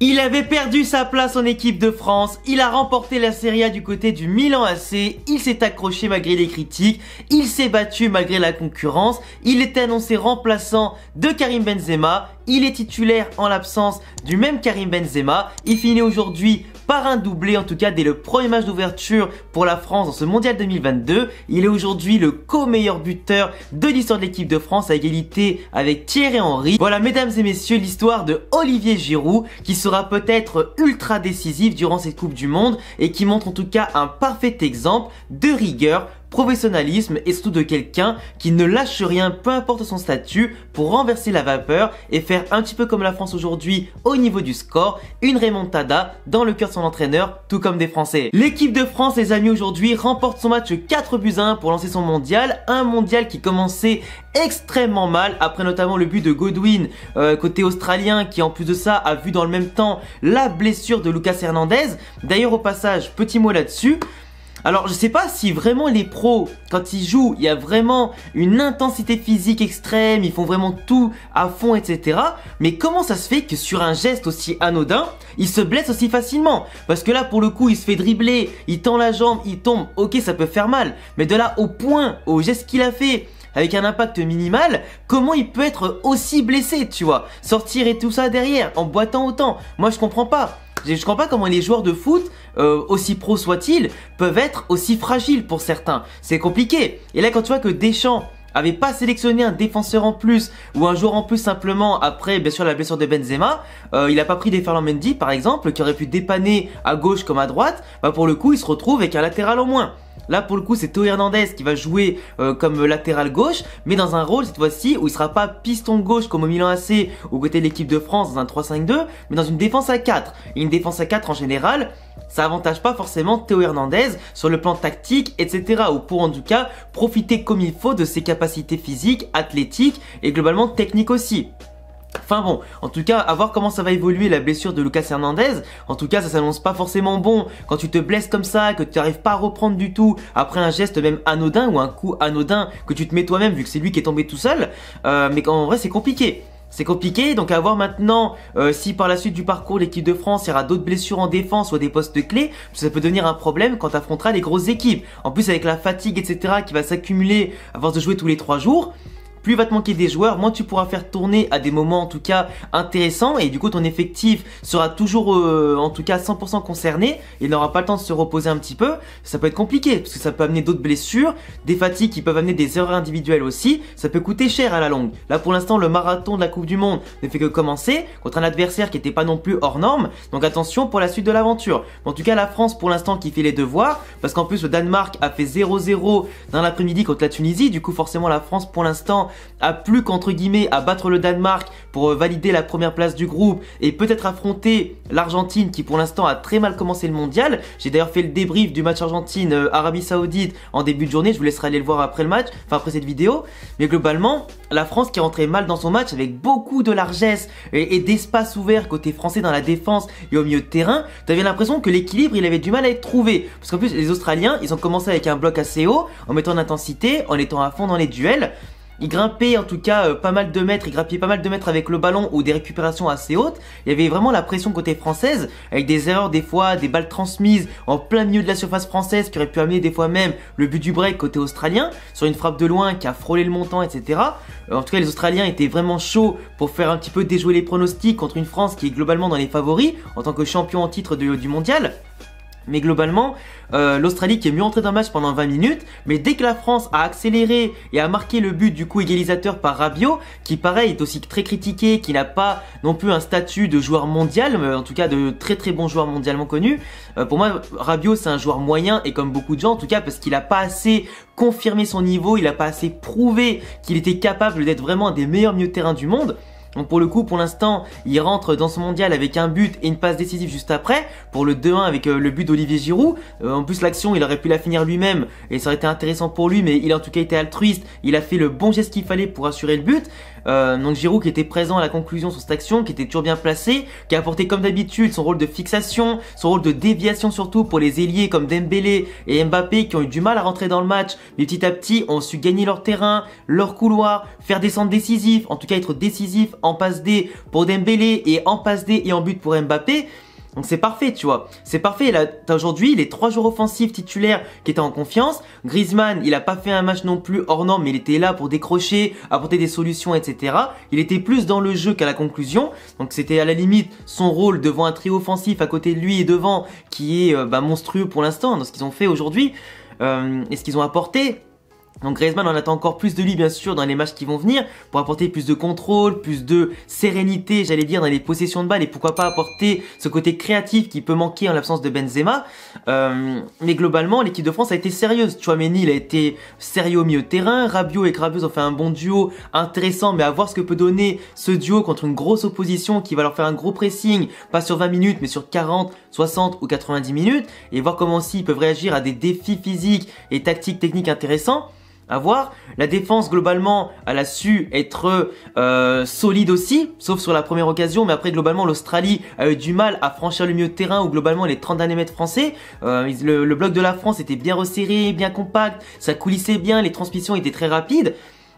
Il avait perdu sa place en équipe de France, il a remporté la Serie A du côté du Milan AC, il s'est accroché malgré les critiques, il s'est battu malgré la concurrence, il était annoncé remplaçant de Karim Benzema, il est titulaire en l'absence du même Karim Benzema, il finit aujourd'hui par un doublé, en tout cas dès le premier match d'ouverture pour la France dans ce mondial 2022. Il est aujourd'hui le co-meilleur buteur de l'histoire de l'équipe de France à égalité avec Thierry Henry. Voilà mesdames et messieurs l'histoire de Olivier Giroud qui sera peut-être ultra décisif durant cette Coupe du Monde et qui montre en tout cas un parfait exemple de rigueur, professionnalisme et surtout de quelqu'un qui ne lâche rien peu importe son statut pour renverser la vapeur et faire un petit peu comme la France aujourd'hui au niveau du score, une remontada dans le cœur de son entraîneur tout comme des Français. L'équipe de France les amis aujourd'hui remporte son match 4-1 pour lancer son mondial, un mondial qui commençait extrêmement mal après notamment le but de Godwin côté australien qui en plus de ça a vu dans le même temps la blessure de Lucas Hernandez. D'ailleurs au passage petit mot là-dessus. Alors je sais pas si vraiment les pros, quand ils jouent, il y a vraiment une intensité physique extrême, ils font vraiment tout à fond, etc. Mais comment ça se fait que sur un geste aussi anodin, il se blesse aussi facilement? Parce que là pour le coup il se fait dribbler, il tend la jambe, il tombe, ok ça peut faire mal. Mais de là au point, au geste qu'il a fait, avec un impact minimal, comment il peut être aussi blessé, tu vois? Sortir et tout ça derrière, en boitant autant, moi je comprends pas. Je comprends pas comment les joueurs de foot, aussi pros soient-ils, peuvent être aussi fragiles pour certains. C'est compliqué. Et là, quand tu vois que Deschamps avait pas sélectionné un défenseur en plus ou un joueur en plus simplement après bien sûr la blessure de Benzema, il a pas pris des Ferland Mendy par exemple qui aurait pu dépanner à gauche comme à droite, bah pour le coup il se retrouve avec un latéral en moins. Là pour le coup c'est Théo Hernandez qui va jouer comme latéral gauche mais dans un rôle cette fois-ci où il sera pas piston gauche comme au Milan AC ou côté de l'équipe de France dans un 3-5-2 mais dans une défense à 4. Et une défense à 4 en général ça avantage pas forcément Théo Hernandez sur le plan tactique etc. ou pour en tout cas profiter comme il faut de ses capacités physiques, athlétiques et globalement techniques aussi. Enfin bon, en tout cas, à voir comment ça va évoluer la blessure de Lucas Hernandez. En tout cas, ça s'annonce pas forcément bon quand tu te blesses comme ça, que tu n'arrives pas à reprendre du tout après un geste même anodin ou un coup anodin que tu te mets toi-même vu que c'est lui qui est tombé tout seul. Mais en vrai, c'est compliqué. C'est compliqué, donc à voir maintenant si par la suite du parcours l'équipe de France il y aura d'autres blessures en défense ou à des postes clés, ça peut devenir un problème quand tu affronteras les grosses équipes. En plus avec la fatigue etc qui va s'accumuler à force de jouer tous les 3 jours, plus il va te manquer des joueurs, moins tu pourras faire tourner à des moments en tout cas intéressants et du coup ton effectif sera toujours en tout cas 100% concerné et n'aura pas le temps de se reposer un petit peu. Ça peut être compliqué parce que ça peut amener d'autres blessures, des fatigues qui peuvent amener des erreurs individuelles aussi, ça peut coûter cher à la longue. Là pour l'instant le marathon de la Coupe du Monde ne fait que commencer contre un adversaire qui n'était pas non plus hors norme, donc attention pour la suite de l'aventure. En tout cas la France pour l'instant qui fait les devoirs parce qu'en plus le Danemark a fait 0-0 dans l'après-midi contre la Tunisie, du coup forcément la France pour l'instant a plus qu'entre guillemets à battre le Danemark pour valider la première place du groupe et peut-être affronter l'Argentine qui pour l'instant a très mal commencé le mondial. J'ai d'ailleurs fait le débrief du match Argentine-Arabie Saoudite en début de journée, je vous laisserai aller le voir après le match, enfin après cette vidéo. Mais globalement, la France qui est rentrée mal dans son match avec beaucoup de largesse et d'espace ouvert côté français dans la défense et au milieu de terrain, t'avais l'impression que l'équilibre il avait du mal à être trouvé. Parce qu'en plus les Australiens, ils ont commencé avec un bloc assez haut, en mettant en intensité, en étant à fond dans les duels. Il grimpait en tout cas pas mal de mètres, il grappillait pas mal de mètres avec le ballon ou des récupérations assez hautes. Il y avait vraiment la pression côté française avec des erreurs des fois, des balles transmises en plein milieu de la surface française qui aurait pu amener des fois même le but du break côté australien sur une frappe de loin qui a frôlé le montant etc. En tout cas les Australiens étaient vraiment chauds pour faire un petit peu déjouer les pronostics contre une France qui est globalement dans les favoris en tant que champion en titre du mondial. Mais globalement, l'Australie qui est mieux entrée dans le match pendant 20 minutes, mais dès que la France a accéléré et a marqué le but du coup égalisateur par Rabiot, qui pareil est aussi très critiqué, qui n'a pas non plus un statut de joueur mondial, mais en tout cas de très très bon joueur mondialement connu. Pour moi, Rabiot c'est un joueur moyen et comme beaucoup de gens en tout cas parce qu'il n'a pas assez confirmé son niveau, il n'a pas assez prouvé qu'il était capable d'être vraiment un des meilleurs milieux de terrain du monde. Donc pour le coup, pour l'instant, il rentre dans ce mondial avec un but et une passe décisive juste après, pour le 2-1 avec le but d'Olivier Giroud. En plus, l'action, il aurait pu la finir lui-même et ça aurait été intéressant pour lui, mais il a en tout cas été altruiste. Il a fait le bon geste qu'il fallait pour assurer le but. Donc Giroud qui était présent à la conclusion sur cette action, qui était toujours bien placé, qui a apporté comme d'habitude son rôle de fixation, son rôle de déviation surtout pour les ailiers comme Dembélé et Mbappé qui ont eu du mal à rentrer dans le match, mais petit à petit ont su gagner leur terrain, leur couloir, faire des centres décisifs, en tout cas être décisif en passe D pour Dembélé et en passe D et en but pour Mbappé. Donc c'est parfait, tu vois. C'est parfait. Là, t'as aujourd'hui les 3 joueurs offensifs titulaires qui étaient en confiance. Griezmann, il a pas fait un match non plus hors norme, mais il était là pour décrocher, apporter des solutions, etc. Il était plus dans le jeu qu'à la conclusion. Donc c'était à la limite son rôle devant un trio offensif à côté de lui et devant qui est monstrueux pour l'instant dans ce qu'ils ont fait aujourd'hui et ce qu'ils ont apporté. Donc Griezmann, on attend encore plus de lui bien sûr dans les matchs qui vont venir pour apporter plus de contrôle, plus de sérénité, j'allais dire, dans les possessions de balles et pourquoi pas apporter ce côté créatif qui peut manquer en l'absence de Benzema. Mais globalement, l'équipe de France a été sérieuse. Tchouaméni, il a été sérieux au milieu de terrain. Rabiot et Grabios ont fait un bon duo intéressant, mais à voir ce que peut donner ce duo contre une grosse opposition qui va leur faire un gros pressing, pas sur 20 minutes, mais sur 40, 60 ou 90 minutes, et voir comment aussi ils peuvent réagir à des défis physiques et tactiques techniques intéressants. À voir. La défense globalement elle a su être solide aussi, sauf sur la première occasion, mais après globalement l'Australie a eu du mal à franchir le milieu de terrain ou globalement les 30 derniers mètres français. Le bloc de la France était bien resserré, bien compact, ça coulissait bien, les transmissions étaient très rapides.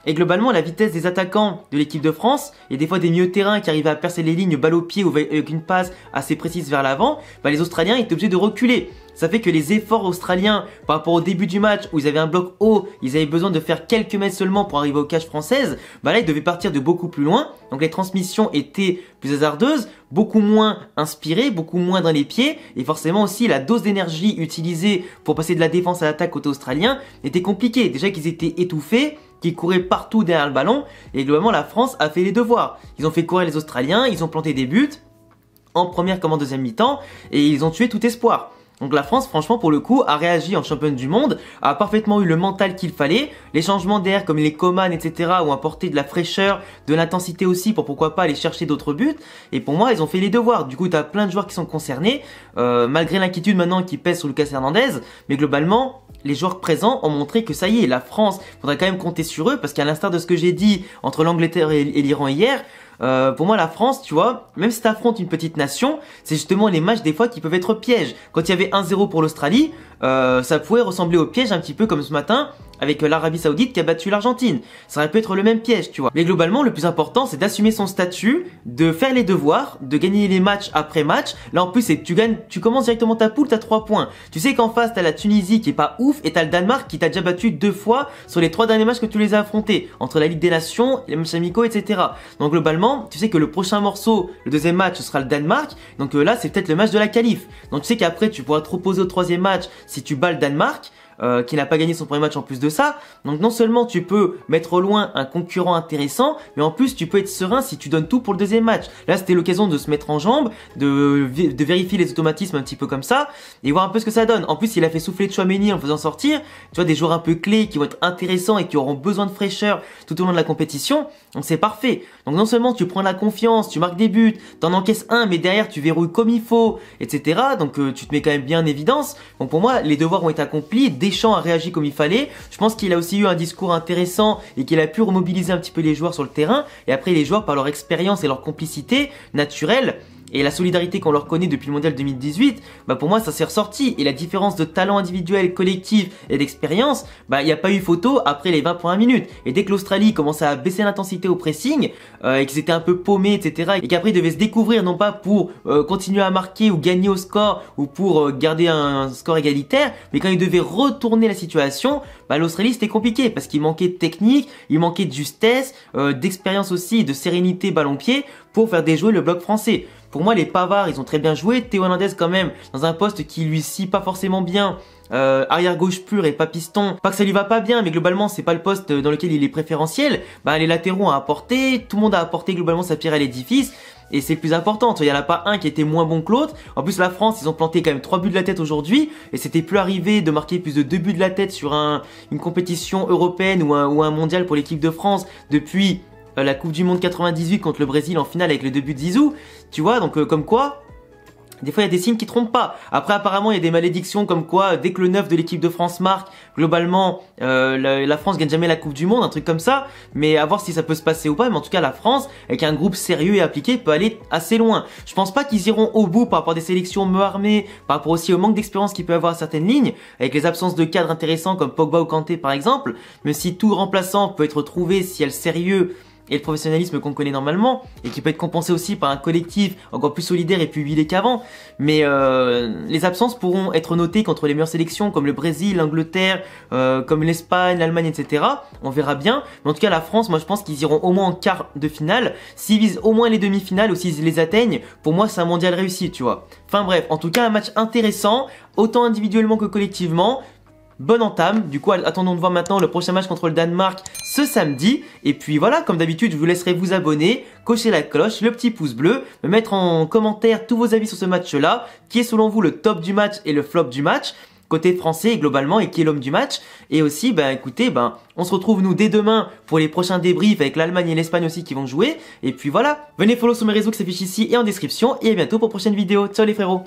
Et globalement, la vitesse des attaquants de l'équipe de France, et des fois des milieux de terrain qui arrivaient à percer les lignes balle au pied ou avec une passe assez précise vers l'avant, les Australiens étaient obligés de reculer. Ça fait que les efforts australiens par rapport au début du match où ils avaient un bloc haut, ils avaient besoin de faire quelques mètres seulement pour arriver aux cages françaises, là ils devaient partir de beaucoup plus loin. Donc les transmissions étaient plus hasardeuses, beaucoup moins inspirées, beaucoup moins dans les pieds, et forcément aussi la dose d'énergie utilisée pour passer de la défense à l'attaque côté australien était compliquée. Déjà qu'ils étaient étouffés, qui couraient partout derrière le ballon, et globalement la France a fait les devoirs. Ils ont fait courir les Australiens, ils ont planté des buts, en première comme en deuxième mi-temps, et ils ont tué tout espoir. Donc la France, franchement, pour le coup, a réagi en championne du monde, a parfaitement eu le mental qu'il fallait. Les changements d'air comme les Coman, etc. ont apporté de la fraîcheur, de l'intensité aussi pour pourquoi pas aller chercher d'autres buts. Et pour moi, ils ont fait les devoirs. Du coup, tu as plein de joueurs qui sont concernés, malgré l'inquiétude maintenant qui pèse sur Lucas Hernandez. Mais globalement, les joueurs présents ont montré que ça y est, la France, faudrait quand même compter sur eux parce qu'à l'instar de ce que j'ai dit entre l'Angleterre et l'Iran hier, pour moi la France, tu vois, même si t'affrontes une petite nation, c'est justement les matchs des fois qui peuvent être pièges. Quand il y avait 1-0 pour l'Australie, ça pouvait ressembler au piège un petit peu comme ce matin avec l'Arabie Saoudite qui a battu l'Argentine. Ça aurait pu être le même piège, tu vois. Mais globalement, le plus important, c'est d'assumer son statut, de faire les devoirs, de gagner les matchs après match. Là, en plus, c'est que tu commences directement ta poule, t'as 3 points. Tu sais qu'en face, t'as la Tunisie qui est pas ouf et t'as le Danemark qui t'a déjà battu 2 fois sur les 3 derniers matchs que tu les as affrontés. Entre la Ligue des Nations, les matchs amicaux, etc. Donc globalement, tu sais que le prochain morceau, le deuxième match, ce sera le Danemark. Donc là, c'est peut-être le match de la qualif. Donc tu sais qu'après, tu pourras te reposer au 3e match si tu bats le Danemark. Qui n'a pas gagné son premier match en plus de ça. Donc non seulement tu peux mettre au loin un concurrent intéressant, mais en plus tu peux être serein si tu donnes tout pour le deuxième match. Là c'était l'occasion de se mettre en jambe, de vérifier les automatismes un petit peu comme ça, et voir un peu ce que ça donne. En plus il a fait souffler Tchouaméni en le faisant sortir, tu vois, des joueurs un peu clés qui vont être intéressants et qui auront besoin de fraîcheur tout au long de la compétition. Donc c'est parfait. Donc non seulement tu prends la confiance, tu marques des buts, t'en encaisses un, mais derrière tu verrouilles comme il faut, etc. Donc tu te mets quand même bien en évidence. Donc pour moi les devoirs ont été accomplis. Deschamps a réagi comme il fallait. Je pense qu'il a aussi eu un discours intéressant et qu'il a pu remobiliser un petit peu les joueurs sur le terrain. Et après, les joueurs, par leur expérience et leur complicité naturelle et la solidarité qu'on leur connaît depuis le Mondial 2018, pour moi ça s'est ressorti. Et la différence de talent individuel, collectif et d'expérience, il n'y a pas eu photo après les 20 premières minutes. Et dès que l'Australie commençait à baisser l'intensité au pressing, et qu'ils étaient un peu paumés, etc., et qu'après ils devaient se découvrir non pas pour continuer à marquer ou gagner au score ou pour garder un score égalitaire, mais quand ils devaient retourner la situation, l'Australie c'était compliqué parce qu'il manquait de technique, il manquait de justesse, d'expérience aussi, de sérénité ballon-pied pour faire déjouer le bloc français. Pour moi, les Pavards, ils ont très bien joué. Théo Hernandez, quand même, dans un poste qui lui scie pas forcément bien. Arrière gauche pur et pas piston. Pas que ça lui va pas bien, mais globalement, c'est pas le poste dans lequel il est préférentiel. Les latéraux ont apporté. Tout le monde a apporté globalement sa pierre à l'édifice. Et c'est le plus important. Il n'y en a pas un qui était moins bon que l'autre. En plus, la France, ils ont planté quand même 3 buts de la tête aujourd'hui. Et c'était plus arrivé de marquer plus de 2 buts de la tête sur une compétition européenne ou un mondial pour l'équipe de France depuis la Coupe du Monde 98 contre le Brésil en finale avec le 2 buts de Zizou. Tu vois, donc comme quoi, Des fois, il y a des signes qui trompent pas. Après, apparemment, il y a des malédictions comme quoi, dès que le 9 de l'équipe de France marque, globalement, la France gagne jamais la Coupe du Monde, un truc comme ça. Mais à voir si ça peut se passer ou pas. Mais en tout cas, la France, avec un groupe sérieux et appliqué, peut aller assez loin. Je pense pas qu'ils iront au bout par rapport à des sélections peu armées, par rapport aussi au manque d'expérience qu'il peut avoir à certaines lignes, avec les absences de cadres intéressants comme Pogba ou Kanté par exemple. Mais si tout remplaçant peut être trouvé, si il y a le sérieux et le professionnalisme qu'on connaît normalement, et qui peut être compensé aussi par un collectif encore plus solidaire et plus huilé qu'avant. Mais les absences pourront être notées contre les meilleures sélections comme le Brésil, l'Angleterre, comme l'Espagne, l'Allemagne, etc. On verra bien. Mais en tout cas, la France, moi je pense qu'ils iront au moins en quart de finale. S'ils visent au moins les demi-finales ou s'ils les atteignent, pour moi c'est un mondial réussi, tu vois. Enfin bref, en tout cas un match intéressant, autant individuellement que collectivement. Bonne entame, du coup attendons de voir maintenant le prochain match contre le Danemark ce samedi. Et puis voilà, comme d'habitude je vous laisserai vous abonner, cocher la cloche, le petit pouce bleu, me mettre en commentaire tous vos avis sur ce match là, qui est selon vous le top du match et le flop du match, côté français globalement, et qui est l'homme du match. Et aussi écoutez, on se retrouve nous dès demain pour les prochains débriefs avec l'Allemagne et l'Espagne aussi qui vont jouer. Et puis voilà, venez follow sur mes réseaux qui s'affichent ici et en description, et à bientôt pour une prochaine vidéo. Ciao les frérots.